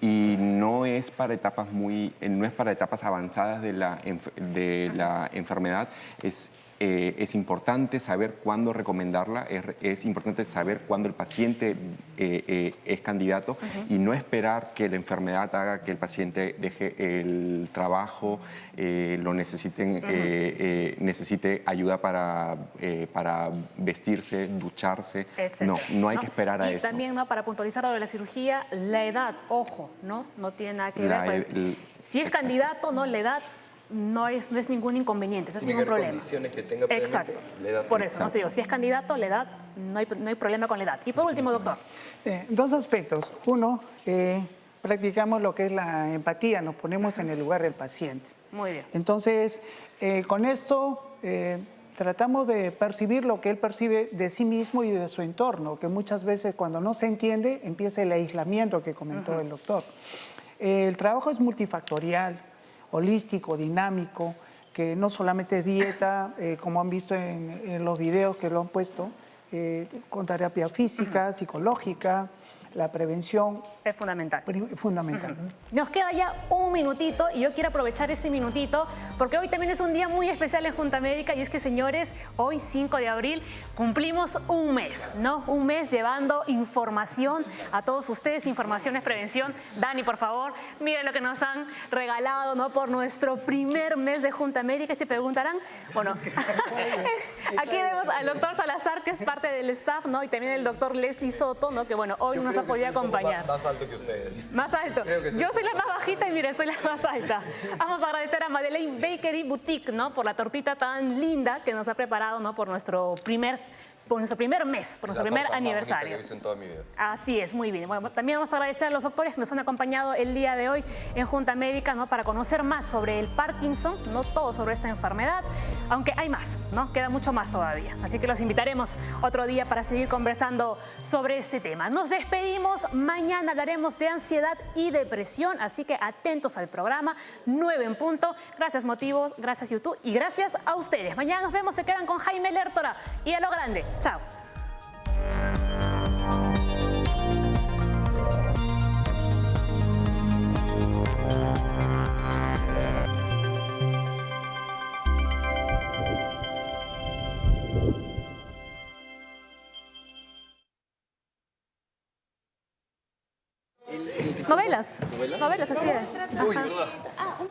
y no es para etapas avanzadas de la enfermedad. Es importante saber cuándo recomendarla, es importante saber cuándo el paciente es candidato y no esperar que la enfermedad haga que el paciente deje el trabajo, necesite ayuda para vestirse, ducharse. No hay que esperar a eso. Y también, para puntualizar lo de la cirugía, la edad, ojo, no tiene nada que ver. Si es candidato, la edad no es ningún inconveniente, no es ningún problema. Condiciones que tenga exacto. La edad. Por eso, digo, si es candidato, la edad, no hay problema con la edad. Y por último, doctor. Dos aspectos. Uno, practicamos lo que es la empatía, nos ponemos en el lugar del paciente. Muy bien. Entonces, con esto tratamos de percibir lo que él percibe de sí mismo y de su entorno, que muchas veces cuando no se entiende empieza el aislamiento que comentó el doctor. El trabajo es multifactorial, holístico, dinámico, que no solamente es dieta, como han visto en los videos que lo han puesto, con terapia física, psicológica, la prevención Es fundamental. fundamental. Nos queda ya un minutito y yo quiero aprovechar ese minutito porque hoy también es un día muy especial en Junta Médica y es que, señores, hoy 5 de abril cumplimos un mes, ¿no? Un mes llevando información a todos ustedes. Información es prevención. Dani, por favor, miren lo que nos han regalado, ¿no? Por nuestro primer mes de Junta Médica. Y se preguntarán, bueno, aquí vemos al doctor Salazar, que es parte del staff, ¿no? Y también el doctor Leslie Soto, ¿no? Que bueno, hoy nos ha podido acompañar. Más alto que ustedes. Más alto. Yo soy la más bajita y mire, soy la más alta. Vamos a agradecer a Madeleine Bakery Boutique, ¿no? Por la tortita tan linda que nos ha preparado, ¿no? Por nuestro primer mes, por nuestro primer aniversario. Que he visto en toda mi vida. Así es, muy bien. Bueno, también vamos a agradecer a los doctores que nos han acompañado el día de hoy en Junta Médica, ¿no? Para conocer más sobre el Parkinson, no todo sobre esta enfermedad, aunque hay más, ¿no? Queda mucho más todavía. Así que los invitaremos otro día para seguir conversando sobre este tema. Nos despedimos. Mañana hablaremos de ansiedad y depresión, así que atentos al programa 9 en punto. Gracias Motivos, gracias YouTube y gracias a ustedes. Mañana nos vemos, se quedan con Jaime Lertora y a lo grande. Chao. Novelas. Novelas, así es. Uy, Ajá. ¿verdad?